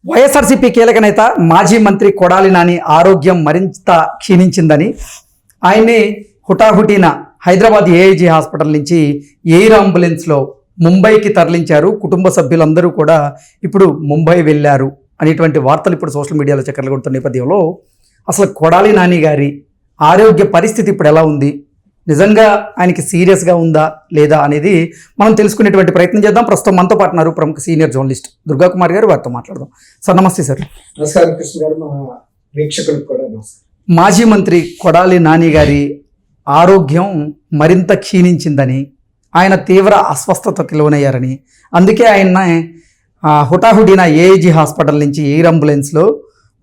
వైఎస్ఆర్సీపీ కీలక నేత మాజీ మంత్రి కొడాలి నాని ఆరోగ్యం మరింత క్షీణించిందని ఆయన్ని హుటాహుటిన హైదరాబాద్ ఏఐజీ హాస్పిటల్ నుంచి ఎయిర్ అంబులెన్స్లో ముంబైకి తరలించారు. కుటుంబ సభ్యులందరూ కూడా ఇప్పుడు ముంబై వెళ్ళారు అనేటువంటి వార్తలు ఇప్పుడు సోషల్ మీడియాలో చక్కర్లు కొడుతున్న నేపథ్యంలో అసలు కొడాలి నాని గారి ఆరోగ్య పరిస్థితి ఇప్పుడు ఎలా ఉంది, నిజంగా ఆయనకి సీరియస్గా ఉందా లేదా అనేది మనం తెలుసుకునేటువంటి ప్రయత్నం చేద్దాం. ప్రస్తుతం మనతో పాటు ఉన్నారు ప్రముఖ సీనియర్ జర్నలిస్ట్ దుర్గా కుమార్ గారు, వారితో మాట్లాడదాం. సార్ నమస్తే. సార్ నమస్కారం కృష్ణ గారు, మన వీక్షకులకు కూడా నమస్కారం. మాజీ మంత్రి కొడాలి నాని గారి ఆరోగ్యం మరింత క్షీణించిందని, ఆయన తీవ్ర అస్వస్థతకి లోనయ్యారని, అందుకే ఆయన హుటాహుటిన ఏఐజీ హాస్పిటల్ నుంచి ఎయిర్ అంబులెన్స్లో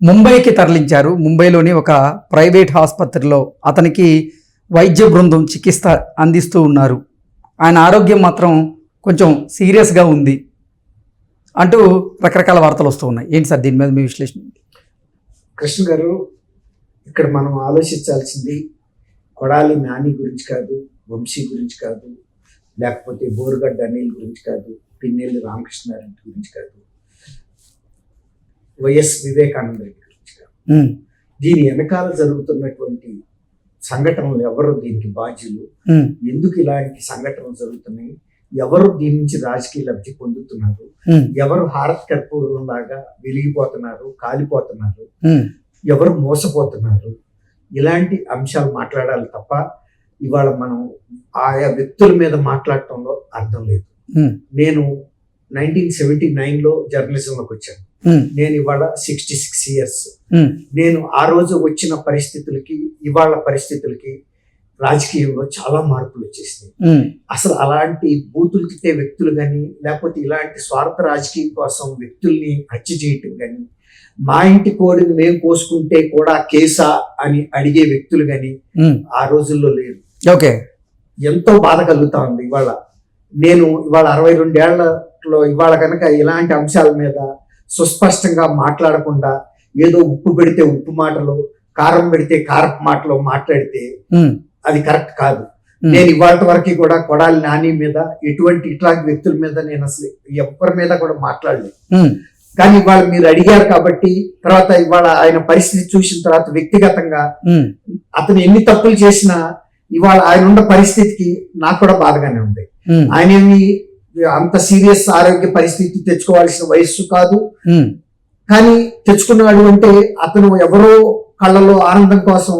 ముంబైకి తరలించారు. ముంబైలోని ఒక ప్రైవేట్ ఆసుపత్రిలో అతనికి వైద్య బృందం చికిత్స అందిస్తూ ఉన్నారు. ఆయన ఆరోగ్యం మాత్రం కొంచెం సీరియస్గా ఉంది అంటూ రకరకాల వార్తలు వస్తూ ఉన్నాయి. ఏంటి సార్ దీని మీద మీ విశ్లేషణ? కృష్ణ గారు, ఇక్కడ మనం ఆలోచించాల్సింది కొడాలి నాని గురించి కాదు, వంశీ గురించి కాదు, లేకపోతే బోరుగడ్డ అనిల్ గురించి కాదు, పిన్నెల్లి రామకృష్ణారెడ్డి గురించి కాదు, వైఎస్ వివేకానంద రెడ్డి గురించి కాదు. దీని వెనకాల జరుగుతున్నటువంటి సంఘటనలు ఎవరు దీనికి బాధ్యులు, ఎందుకు ఇలాంటి సంఘటనలు జరుగుతున్నాయి, ఎవరు దీని నుంచి రాజకీయ లబ్ధి పొందుతున్నారు, ఎవరు హారత్ కర్పూరం లాగా వెలిగిపోతున్నారు, కాలిపోతున్నారు, ఎవరు మోసపోతున్నారు, ఇలాంటి అంశాలు మాట్లాడాలి తప్ప ఇవాళ మనం ఆయా వ్యక్తుల మీద మాట్లాడటంలో అర్థం లేదు. నేను 1979లో జర్నలిజంలోకి వచ్చాను. నేను ఇవాళ 66 years. నేను ఆ రోజు వచ్చిన పరిస్థితులకి ఇవాళ పరిస్థితులకి రాజకీయంలో చాలా మార్పులు వచ్చేసినాయి. అసలు అలాంటి బూతులు తిట్టే వ్యక్తులు కానీ, లేకపోతే ఇలాంటి స్వార్థ రాజకీయం కోసం వ్యక్తుల్ని హత్య చేయటం కానీ, మా ఇంటి కోడిని మేము కోసుకుంటే కూడా కేసా అని అడిగే వ్యక్తులు కానీ ఆ రోజుల్లో లేరు. ఓకే, ఎంతో బాధ కలుగుతా ఉంది. ఇవాళ నేను ఇవాళ 62 ఏళ్లలో ఇవాళ కనుక ఇలాంటి అంశాల మీద సుస్పష్టంగా మాట్లాడకుండా ఏదో ఉప్పు పెడితే ఉప్పు మాటలు, కారం పెడితే కారపు మాటలు మాట్లాడితే అది కరెక్ట్ కాదు. నేను ఇవాళ వరకు కూడా కొడాలి నాని మీద ఎటువంటి ఇట్లాంటి వ్యక్తుల మీద నేను అసలు ఎవరి మీద కూడా మాట్లాడలేదు. కానీ ఇవాళ మీరు అడిగారు కాబట్టి, తర్వాత ఇవాళ ఆయన పరిస్థితి చూసిన తర్వాత వ్యక్తిగతంగా అతను ఎన్ని తప్పులు చేసినా ఇవాళ ఆయన ఉన్న పరిస్థితికి నాకు కూడా బాధగానే ఉంది. ఆయన ఏమి అంత సీరియస్ ఆరోగ్య పరిస్థితి తెచ్చుకోవాల్సిన వయస్సు కాదు, కానీ తెచ్చుకున్నాడు అంటే అతను ఎవరో కళ్ళలో ఆనందం కోసం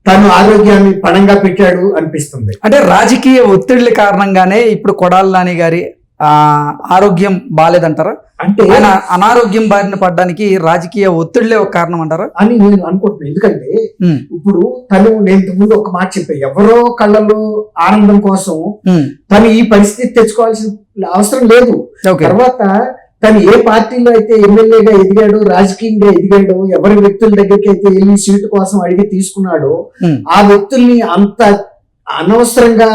తను ఆరోగ్యాన్ని పణంగా పెట్టాడు అనిపిస్తుంది. అంటే రాజకీయ ఒత్తిళ్ల కారణంగానే ఇప్పుడు కొడాలి నాని గారి ఆరోగ్యం బాలేదంటారా? అంటే ఆయన అనారోగ్యం బారిన పడడానికి రాజకీయ ఒత్తిళ్లే ఒక కారణం అంటారా అని నేను అనుకుంటున్నాను. ఎందుకంటే ఇప్పుడు నేను ముందు ఒక మాట చెప్పా, ఎవరో కళ్ళలో ఆనందం కోసం తను ఈ పరిస్థితి తెచ్చుకోవాల్సిన అవసరం లేదు. తర్వాత తను ఏ పార్టీలో అయితే ఎమ్మెల్యేగా ఎదిగాడో, రాజకీయంగా ఎదిగాడో, ఎవరి వ్యక్తుల దగ్గరికి అయితే వెళ్ళి సీటు కోసం అడిగి తీసుకున్నాడో ఆ వ్యక్తుల్ని అంత అనవసరంగా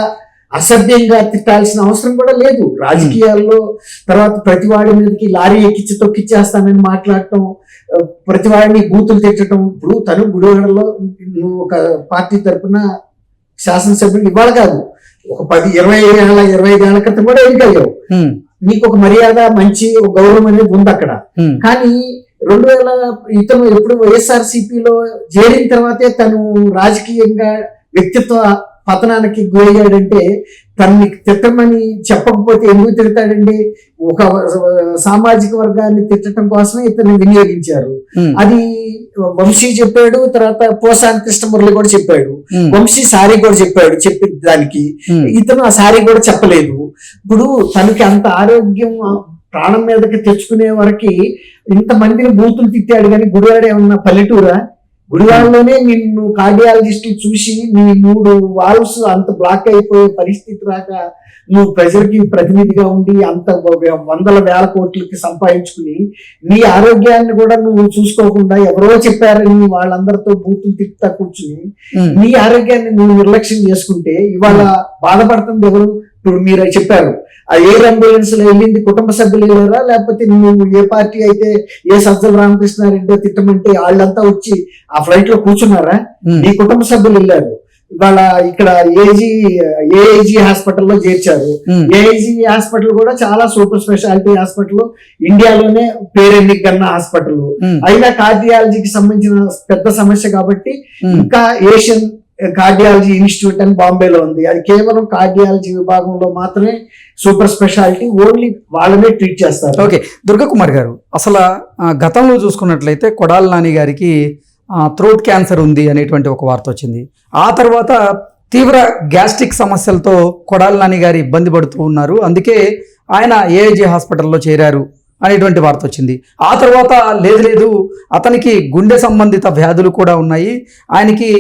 అసభ్యంగా తిట్టాల్సిన అవసరం కూడా లేదు రాజకీయాల్లో. తర్వాత ప్రతివాడి మీదకి లారీ ఎక్కించి తొక్కిచ్చేస్తానని మాట్లాడటం, ప్రతివాడిని బూతులు తిట్టడం. ఇప్పుడు తను గుడివాడలో నువ్వు ఒక పార్టీ తరఫున శాసనసభ్యులు ఇవాళ కాదు, ఒక 25 ఏళ్ల క్రితం కూడా ఎన్నికయ్యావు. నీకు ఒక మర్యాద, మంచి గౌరవం అనేది ఉంది అక్కడ. కానీ 2000 ఇతను ఎప్పుడు వైఎస్ఆర్సీపీలో చేరిన తర్వాతే తను రాజకీయంగా వ్యక్తిత్వ పతనానికి గురయ్యాడంటే తనని తిట్టమని చెప్పకపోతే ఎందుకు తిడతాడండి? ఒక సామాజిక వర్గాన్ని తిట్టడం కోసమే ఇతన్ని వినియోగించారు. అది వంశీ చెప్పాడు, తర్వాత పోసాని కృష్ణమురళి కూడా చెప్పాడు, వంశీ సారీ కూడా చెప్పాడు. చెప్పిన దానికి ఇతను ఆ సారీ కూడా చెప్పలేదు. ఇప్పుడు తనకి అంత ఆరోగ్యం ప్రాణం మీదకి తెచ్చుకునే వరకు ఇంతమందిని బూతులు తిట్టాడు. కానీ గుడివాడ ఏమన్నా పల్లెటూరా? గుడివాడలోనే నిన్ను కార్డియాలజిస్టులు చూసి నీ 3 వాల్వ్స్ అంత బ్లాక్ అయిపోయే పరిస్థితి రాక నువ్వు ప్రజలకి ప్రతినిధిగా ఉండి అంత 100,000 కోట్లకి సంపాదించుకుని నీ ఆరోగ్యాన్ని కూడా నువ్వు చూసుకోకుండా ఎవరో చెప్పారని వాళ్ళందరితో బూతులు తిప్పుతా కూర్చుని నీ ఆరోగ్యాన్ని నువ్వు నిర్లక్ష్యం చేసుకుంటే ఇవాళ బాధపడుతుంది ఎవరు? ఇప్పుడు మీరు చెప్పారు, ఆ ఎయిర్ అంబులెన్స్ లో వెళ్ళింది కుటుంబ సభ్యులు వెళ్ళారా, లేకపోతే నువ్వు ఏ పార్టీ అయితే ఏ సజ్జల రామకృష్ణారెడ్డి తిట్టమంటే వాళ్ళంతా వచ్చి ఆ ఫ్లైట్ లో కూర్చున్నారా? నీ కుటుంబ సభ్యులు వెళ్ళారు. ఇవాళ ఇక్కడ ఏఐజీ హాస్పిటల్లో చేర్చారు. ఏఐజీ హాస్పిటల్ కూడా చాలా సూపర్ స్పెషాలిటీ హాస్పిటల్, ఇండియాలోనే పేరెన్నికన్న హాస్పిటల్. అయినా కార్డియాలజీకి సంబంధించిన పెద్ద సమస్య కాబట్టి ఇంకా ఏషియన్ కార్డియాలజీ ఇన్స్టిట్యూట్ అని బాంబేలో ఉంది. అది కేవలం కార్డియాలజీ విభాగంలో మాత్రమే సూపర్ స్పెషాలిటీ, ఓన్లీ వాళ్ళనే ట్రీట్ చేస్తారు. ఓకే, దుర్గాకుమార్ గారు, అసలు గతంలో చూసుకున్నట్లయితే కొడాలి నాని గారికి థ్రోట్ క్యాన్సర్ ఉంది అనేటువంటి ఒక వార్త వచ్చింది. ఆ తర్వాత తీవ్ర గ్యాస్ట్రిక్ సమస్యలతో కొడాలి నాని గారు ఇబ్బంది పడుతూ ఉన్నారు, అందుకే ఆయన ఏఐజీ హాస్పిటల్లో చేరారు అనేటువంటి వార్త వచ్చింది. ఆ తర్వాత లేదు అతనికి గుండె సంబంధిత వ్యాధులు కూడా ఉన్నాయి, ఆయనకి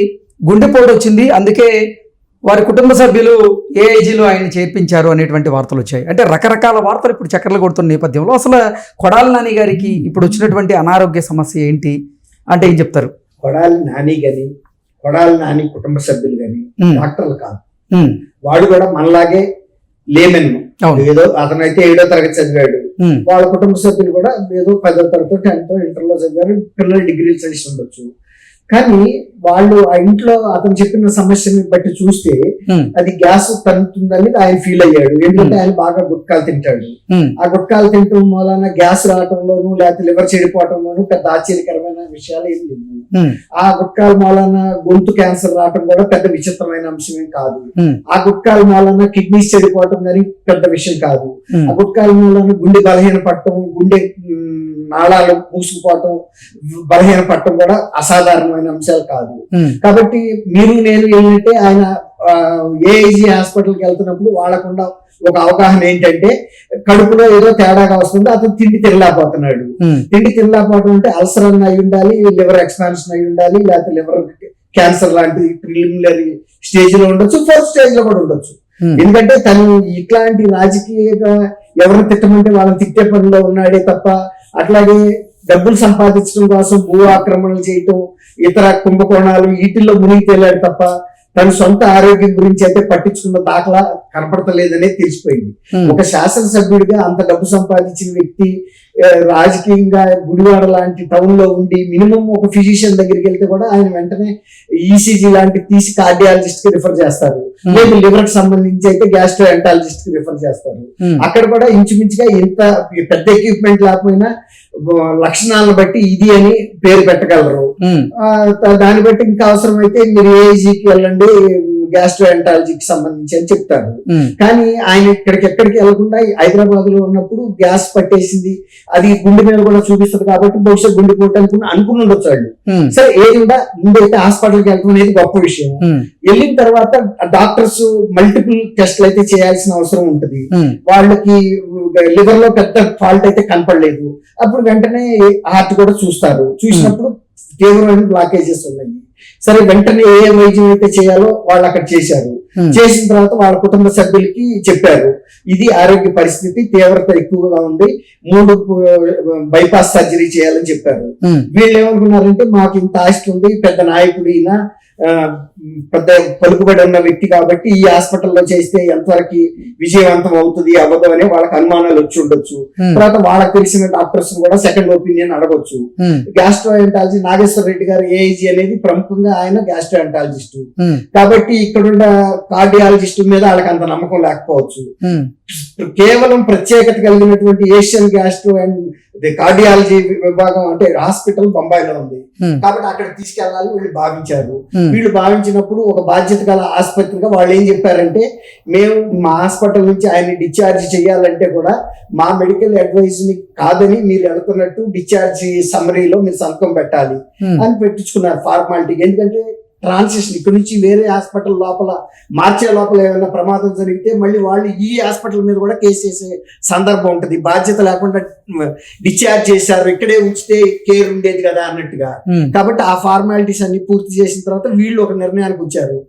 గుండెపోటు వచ్చింది, అందుకే వారి కుటుంబ సభ్యులు ఏఐజీలో ఆయన చేర్పించారు అనేటువంటి వార్తలు వచ్చాయి. అంటే రకరకాల వార్తలు ఇప్పుడు చక్కర్లు కొడుతున్న నేపథ్యంలో అసలు కొడాలి నాని గారికి ఇప్పుడు వచ్చినటువంటి అనారోగ్య సమస్య ఏంటి అంటే ఏం చెప్తారు? కొడాలి నాని కుటుంబ సభ్యులు కానీ డాక్టర్లు కాదు, వాడు కూడా మనలాగే లేమెన్. ఏదో అతనైతే 7వ తరగతి చదివాడు, వాళ్ళ కుటుంబ సభ్యులు కూడా ఏదో 10వ తరగతి 10th ఇంటర్లో చదివారు, పిల్లలు డిగ్రీలు చదివి ఉండొచ్చు. కానీ వాళ్ళు ఆ ఇంట్లో అతను చెప్పిన సమస్యని బట్టి చూస్తే అది గ్యాస్ తగ్గుతుందని ఆయన ఫీల్ అయ్యాడు. ఎందుకంటే ఆయన బాగా గుట్కాలు తింటాడు. ఆ గుట్కాలు తింటం మూలన గ్యాస్ రావటంలోను లేకపోతే లివర్ చెడిపోవటంలోను పెద్ద ఆశ్చర్యకరమైన విషయాలు ఏం లేవు. ఆ గుట్కాల మూలన గొంతు క్యాన్సర్ రావటం కూడా పెద్ద విచిత్రమైన అంశమేం కాదు. ఆ గుట్కాల మూలన కిడ్నీస్ చెడిపోవటం కానీ పెద్ద విషయం కాదు. ఆ గుట్కాల మూలన గుండె బలహీన పడటం, గుండె నాళాలు మూసుకుపోవటం, బలహీన పడటం కూడా అసాధారణమైన అంశాలు కాదు. కాబట్టి మీరు నేను ఏంటంటే ఆయన ఏఐజీ హాస్పిటల్కి వెళ్తున్నప్పుడు వాళ్ళకుండా ఒక అవగాహన ఏంటంటే కడుపులో ఏదో తేడాగా వస్తుంది, అతను తిండి తినలేకపోతున్నాడు. తిండి తినలేకపోవడం అంటే అల్సర్ అన్న అయి ఉండాలి, లివర్ ఎక్స్పాన్షన్ అయి ఉండాలి, లేకపోతే లివర్ క్యాన్సర్ లాంటి ప్రిలిమినరీ స్టేజ్ లో ఉండొచ్చు, ఫస్ట్ స్టేజ్ లో కూడా ఉండొచ్చు. ఎందుకంటే తను ఇట్లాంటి రాజకీయంగా ఎవరిని తిట్టమంటే వాళ్ళని తిట్టే పనిలో ఉన్నాడే తప్ప అట్లాగే డబ్బులు సంపాదించడం కోసం భూ ఆక్రమణలు చేయటం, ఇతర కుంభకోణాలు వీటిల్లో మునిగి తేలాడు తప్ప తన సొంత ఆరోగ్యం గురించి అయితే పట్టించుకున్న దాఖలా కనపడతలేదనే తెలిసిపోయింది. ఒక శాసనసభ్యుడిగా అంత డబ్బు సంపాదించిన వ్యక్తి రాజకీయంగా గుడివాడ లాంటి టౌన్ లో ఉండి మినిమం ఒక ఫిజిషియన్ దగ్గరికి వెళ్తే కూడా ఆయన వెంటనే ఈసీజీ లాంటి తీసి కార్డియాలజిస్ట్ కి రిఫర్ చేస్తారు, లేదు లివర్ కి సంబంధించి అయితే గ్యాస్ట్రో ఎంటాలజిస్ట్ కి రిఫర్ చేస్తారు. అక్కడ కూడా ఇంచుమించుగా ఇంత పెద్ద ఎక్విప్మెంట్ లేకపోయినా లక్షణాలను బట్టి ఇది అని పేరు పెట్టగలరు. దాన్ని బట్టి ఇంకా అవసరమైతే మీరు ఏఐజీకి వెళ్ళండి, గ్యాస్ట్రో ఎంటాలజీకి సంబంధించి అని చెప్తారు. కానీ ఆయన ఎక్కడికి వెళ్లకుండా హైదరాబాద్ లో ఉన్నప్పుడు గ్యాస్ పట్టేసింది, అది గుండె మీద కూడా చూపిస్తుంది కాబట్టి బహుశా గుండె పోటీ అనుకుని ఉండొచ్చు వాళ్ళు. సరే ఏది కూడా ముందైతే హాస్పిటల్కి వెళ్ళడం అనేది గొప్ప విషయం. వెళ్ళిన తర్వాత డాక్టర్స్ మల్టిపుల్ టెస్ట్లు అయితే చేయాల్సిన అవసరం ఉంటుంది. వాళ్ళకి లివర్ లో పెద్ద ఫాల్ట్ అయితే కనపడలేదు, అప్పుడు వెంటనే హార్ట్ కూడా చూస్తారు. చూసినప్పుడు తీవ్రమైన బ్లాకేజెస్ ఉన్నాయి. సరే వెంటనే ఏ వైద్యం అయితే చేయాలో వాళ్ళు అక్కడ చేశారు. చేసిన తర్వాత వాళ్ళ కుటుంబ సభ్యులకి చెప్పారు, ఇది ఆరోగ్య పరిస్థితి తీవ్రత ఎక్కువగా ఉంది, 3 బైపాస్ సర్జరీ చేయాలని చెప్పారు. వీళ్ళు ఏమనుకున్నారంటే మాకు ఇంత ఆస్తి ఉంది, పెద్ద నాయకుడు ఈయన, పెద్ద పలుకుబడి ఉన్న వ్యక్తి కాబట్టి ఈ హాస్పిటల్లో చేస్తే ఎంతవరకు విజయవంతం అవుతుంది అవ్వదు అని వాళ్ళకి అనుమానాలు వచ్చి ఉండొచ్చు. తర్వాత వాళ్ళకి తెలిసిన డాక్టర్స్ కూడా సెకండ్ ఒపీనియన్ అడగొచ్చు. గ్యాస్ట్రో ఎంటాలజీ నాగేశ్వర రెడ్డి గారు ఏఐజీ అనేది ప్రముఖంగా ఆయన గ్యాస్ట్రో ఎంటాలజిస్ట్ కాబట్టి ఇక్కడున్న కార్డియాలజిస్ట్ మీద వాళ్ళకి అంత నమ్మకం లేకపోవచ్చు. కేవలం ప్రత్యేకత కలిగినటువంటి ఏషియన్ గ్యాస్ట్రో అండ్ కార్డియాలజీ విభాగం అంటే హాస్పిటల్ బొంబాయిలో ఉంది కాబట్టి అక్కడ తీసుకెళ్లాలి వీళ్ళు భావించారు. వీళ్ళు భావించినప్పుడు ఒక బాధ్యత గల ఆసుపత్రిగా వాళ్ళు ఏం చెప్పారంటే, మేము మా హాస్పిటల్ నుంచి ఆయన్ని డిశ్చార్జ్ చేయాలంటే కూడా మా మెడికల్ అడ్వైజ్ ని కాదని మీరు వెళ్తున్నట్టు డిశ్చార్జ్ సమ్మరీలో మీరు సంతకం పెట్టాలి అని పెట్టించుకున్నారు ఫార్మాలిటీ. ఎందుకంటే ట్రాన్సిషన్ ఇక్కడ నుంచి వేరే హాస్పిటల్ లోపల మార్చే లోపల ఏమైనా ప్రమాదం జరిగితే మళ్ళీ వాళ్ళు ఈ హాస్పిటల్ మీద కూడా కేసు చేసే సందర్భం ఉంటుంది. బాధ్యత లేకుండా డిశ్చార్జ్ చేశారు, ఇక్కడే ఉంచితే కేర్ ఉండేది కదా అన్నట్టుగా. కాబట్టి ఆ ఫార్మాలిటీస్ అన్ని పూర్తి చేసిన తర్వాత వీళ్ళు ఒక నిర్ణయానికి వచ్చారు,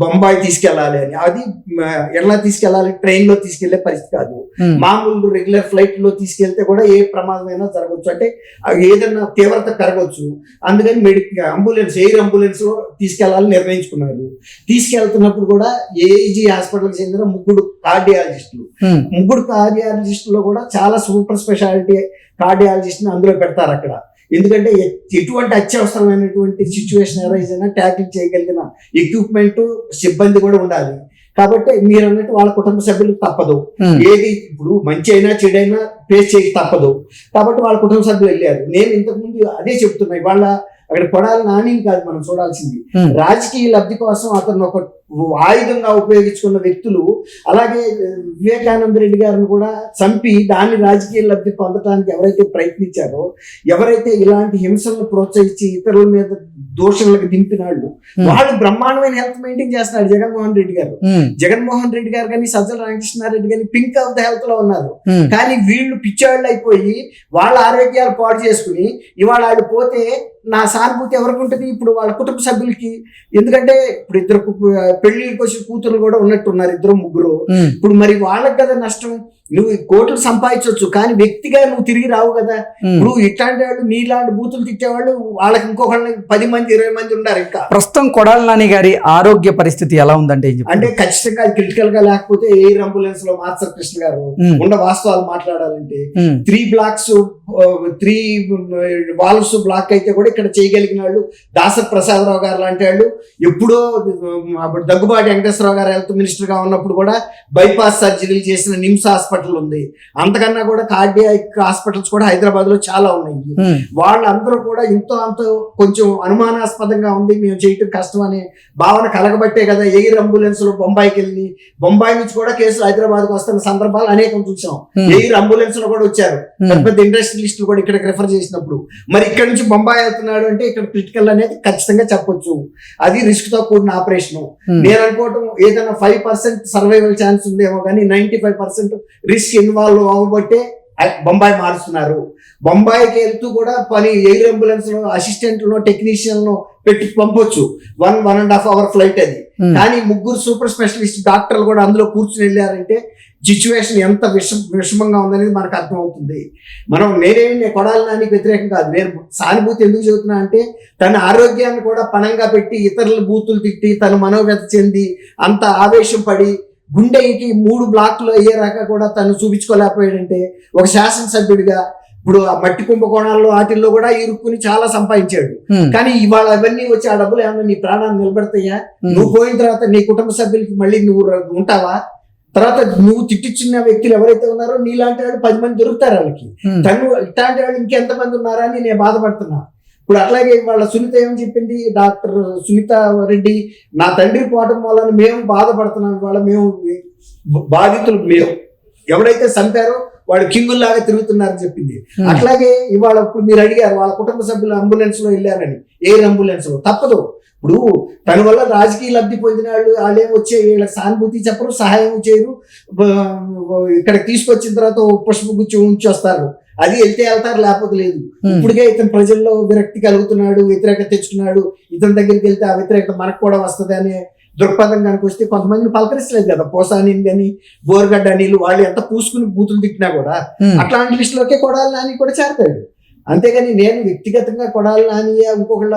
బొంబాయి తీసుకెళ్లాలి అని. అది ఎలా తీసుకెళ్లాలి, ట్రైన్ లో తీసుకెళ్లే పరిస్థితి కాదు, మామూలు రెగ్యులర్ ఫ్లైట్ లో తీసుకెళ్తే కూడా ఏ ప్రమాదమైనా జరగవచ్చు, అంటే ఏదైనా తీవ్రత పెరగవచ్చు. అందుకని అంబులెన్స్, ఎయిర్ అంబులెన్స్ లో తీసుకెళ్లాలని నిర్ణయించుకున్నారు. తీసుకెళ్తున్నప్పుడు కూడా ఏఐజీ హాస్పిటల్కి చెందిన ముగ్గురు కార్డియాలజిస్టులో కూడా చాలా సూపర్ స్పెషాలిటీ కార్డియాలజిస్ట్ని అందులో పెడతారు అక్కడ. ఎందుకంటే ఎటువంటి అత్యవసరమైనటువంటి సిచ్యువేషన్ ఎరైజ్ అయినా ట్యాకిల్ చేయగలిగిన ఎక్విప్మెంట్ సిబ్బంది కూడా ఉండాలి. కాబట్టి మీరు అన్నట్టు వాళ్ళ కుటుంబ సభ్యులకు తప్పదు, ఏది ఇప్పుడు మంచి అయినా చెడైనా ఫేస్ చేసి తప్పదు. కాబట్టి వాళ్ళ కుటుంబ సభ్యులు వెళ్ళారు. నేను ఇంతకుముందు అదే చెప్తున్నా, వాళ్ళ అక్కడ కొడాలి నానిని కాదు మనం చూడాల్సింది, రాజకీయ లబ్ధి కోసం అతను ఒక ఆయుధంగా ఉపయోగించుకున్న వ్యక్తులు. అలాగే వివేకానంద రెడ్డి గారిని కూడా చంపి దాన్ని రాజకీయ లబ్ధి పొందడానికి ఎవరైతే ప్రయత్నించారో, ఎవరైతే ఇలాంటి హింసలను ప్రోత్సహించి ఇతరుల మీద దోషులకు దింపిన వాళ్ళు బ్రహ్మాండమైన హెల్త్ మెయింటైన్ చేస్తున్నారు. జగన్మోహన్ రెడ్డి గారు కానీ సజ్జల రామకృష్ణారెడ్డి కానీ పింక్ ఆఫ్ ద హెల్త్ లో ఉన్నారు. కానీ వీళ్ళు పిచ్చాళ్ళు అయిపోయి వాళ్ళ ఆరోగ్యాలు పాడు చేసుకుని ఇవాళ వాళ్ళు పోతే నా సానుభూతి ఎవరికి ఉంటుంది? ఇప్పుడు వాళ్ళ కుటుంబ సభ్యులకి. ఎందుకంటే ఇప్పుడు ఇద్దరు పెళ్లికి వచ్చి కూతురు కూడా ఉన్నట్టున్నారు, ఇద్దరు ముగ్గురు. ఇప్పుడు మరి వాళ్ళకి కదా నష్టం. నువ్వు కోట్లు సంపాదించవచ్చు కానీ వ్యక్తిగా నువ్వు తిరిగి రావు కదా. ఇప్పుడు ఇట్లాంటి వాళ్ళు నీలాంటి బూతులు తిట్టేవాళ్ళు వాళ్ళకి ఇంకొకళ్ళని 10 మంది 20 మంది ఉన్నారు. ఇంకా ప్రస్తుతం కొడాలి నాని గారి ఆరోగ్య పరిస్థితి ఎలా ఉందంటే అంటే ఖచ్చితంగా క్రిటికల్ గా లేకపోతే ఎయిర్ అంబులెన్స్ లో మాత్సర్ కృష్ణ గారు ఉన్న వాస్తవాలు మాట్లాడాలంటే 3 బ్లాక్స్ 3 వాల్వ్స్ బ్లాక్ అయితే కూడా ఇక్కడ చేయగలిగిన వాళ్ళు దాసరి ప్రసాదరావు గారు లాంటి వాళ్ళు. ఎప్పుడో అప్పుడు దగ్గుబాటి వెంకటేశ్వరరావు గారు హెల్త్ మినిస్టర్ గా ఉన్నప్పుడు కూడా బైపాస్ సర్జరీలు చేసిన నిమ్స్ హాస్పిటల్ ఉంది. అంతకన్నా కూడా కార్డియాక్ హాస్పిటల్స్ కూడా హైదరాబాద్ లో చాలా ఉన్నాయి. వాళ్ళందరూ కూడా ఇంతో అంత కొంచెం అనుమానాస్పదంగా ఉంది, మేము చేయటం కష్టం అనే భావన కలగబట్టే కదా ఎయిర్ అంబులెన్స్ లో బొంబాయికి వెళ్ళి, బొంబాయి నుంచి కూడా కేసులు హైదరాబాద్ కు వస్తున్న సందర్భాలు అనేకం చూసాం. ఎయిర్ అంబులెన్స్ లో కూడా వచ్చారు పెద్ద పెద్ద ఇండస్ట్రియలిస్టులు కూడా ఇక్కడికి రిఫర్ చేసినప్పుడు. మరి ఇక్కడ నుంచి బొంబాయి వెళ్తున్నాడు అంటే ఇక్కడ క్రిటికల్ అనేది ఖచ్చితంగా చెప్పొచ్చు. అది రిస్క్ తో కూడిన ఆపరేషన్. నేను అనుకోవటం ఏదైనా 5% సర్వైవల్ ఛాన్స్ ఉందేమో కానీ 95% రిస్క్ ఇన్వాల్వ్ అవ్వబట్టే బొంబాయి మారుస్తున్నారు. బొంబాయికి వెళ్తూ కూడా పని ఎయిర్ అంబులెన్స్ లో అసిస్టెంట్ టెక్నీషియన్ పెట్టి పంపొచ్చు. 1.5 అవర్ ఫ్లైట్ అది. కానీ ముగ్గురు సూపర్ స్పెషలిస్ట్ డాక్టర్లు కూడా అందులో కూర్చుని వెళ్ళారంటే సిచ్యువేషన్ ఎంత విషమంగా ఉందనేది మనకు అర్థమవుతుంది. నేనేమి కొడాలి నానికి వ్యతిరేకం కాదు. నేను సానుభూతి ఎందుకు చెబుతున్నా అంటే తన ఆరోగ్యాన్ని కూడా పణంగా పెట్టి ఇతరుల బూతులు తిట్టి తను మనోవ్యత చెంది అంత ఆవేశం పడి గుండెకి 3 బ్లాక్లు అయ్యేరాక కూడా తను చూపించుకోలేకపోయాడంటే ఒక శాసనసభ్యుడిగా ఇప్పుడు ఆ మట్టి కుంభకోణాల్లో వాటిల్లో కూడా ఇరుక్కుని చాలా సంపాదించాడు. కానీ ఇవాళ అవన్నీ వచ్చి ఆ డబ్బులు ఏమన్నా నీ ప్రాణాన్ని నిలబెడతాయా? నువ్వు పోయిన తర్వాత నీ కుటుంబ సభ్యులకి మళ్ళీ నువ్వు ఉంటావా? తర్వాత నువ్వు తిట్టించిన వ్యక్తులు ఎవరైతే ఉన్నారో నీలాంటి వాళ్ళు 10 మంది దొరుకుతారు వాళ్ళకి. తను ఇట్లాంటి వాళ్ళు ఇంకెంతమంది ఉన్నారా అని నేను బాధపడుతున్నా. ఇప్పుడు అట్లాగే వాళ్ళ సునీత ఏమని చెప్పింది, డాక్టర్ సునీత రెడ్డి, నా తండ్రి పోవటం వల్ల మేము బాధపడుతున్నాం, ఇవాళ మేము బాధితులు, మేము ఎవరైతే చంపారో వాళ్ళు కింగుల్లాగా తిరుగుతున్నారని చెప్పింది. అట్లాగే ఇవాళ ఇప్పుడు మీరు అడిగారు వాళ్ళ కుటుంబ సభ్యులు అంబులెన్స్ లో వెళ్ళారని, ఎయిర్ అంబులెన్స్ లో. తప్పదు. ఇప్పుడు తన వల్ల రాజకీయ లబ్ధి పొందిన వాళ్ళు వచ్చే వీళ్ళకి సానుభూతి చెప్పరు, సహాయం చేయరు. ఇక్కడ తీసుకొచ్చిన తర్వాత పుష్పగుచ్చి ఉంచి వస్తారు. అది వెళ్తే వెళ్తారు, లేకపోతే లేదు. ఇప్పటికే ఇతను ప్రజల్లో విరక్తి కలుగుతున్నాడు, వ్యతిరేకత తెచ్చుకున్నాడు. ఇతని దగ్గరికి వెళ్తే ఆ వ్యతిరేకత మనకు కూడా వస్తుంది అనే దృక్పథం కనుక వస్తే కొంతమందిని పలకరించలేదు కదా. పోసాని కానీ బోర్గడ్డ నీళ్ళు వాళ్ళు ఎంత పూసుకుని బూతులు తిట్టినా కూడా అట్లాంటి లిస్టులోకే కొడాలి నాని కూడా చేరతాడు. అంతేగాని నేను వ్యక్తిగతంగా కొడాలి నాని ఇంకొకళ్ళ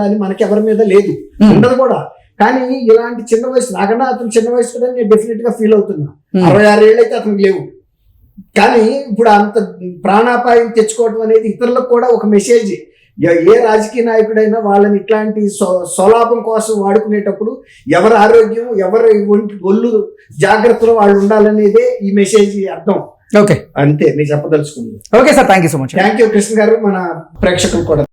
అని మనకెవరి మీద లేదు, ఉండదు కూడా. కానీ ఇలాంటి చిన్న వయసు, నాకన్నా అతను చిన్న వయసు కూడా నేను డెఫినెట్ గా ఫీల్ అవుతున్నా. 66 ఏళ్ళు అయితే అతనికి లేవు. కానీ ఇప్పుడు అంత ప్రాణాపాయం తెచ్చుకోవడం అనేది ఇతరులకు కూడా ఒక మెసేజ్. ఏ రాజకీయ నాయకుడైనా వాళ్ళని ఇట్లాంటి స్వలాభం కోసం వాడుకునేటప్పుడు ఎవరి ఆరోగ్యం, ఎవరి ఒళ్ళు జాగ్రత్తలో వాళ్ళు ఉండాలనేదే ఈ మెసేజ్ అర్థం. ఓకే, అంతే నేను చెప్పదలుచుకున్నాను. Okay sir, thank you so much. Thank you Krishna గారు, మన ప్రేక్షకులు కూడా.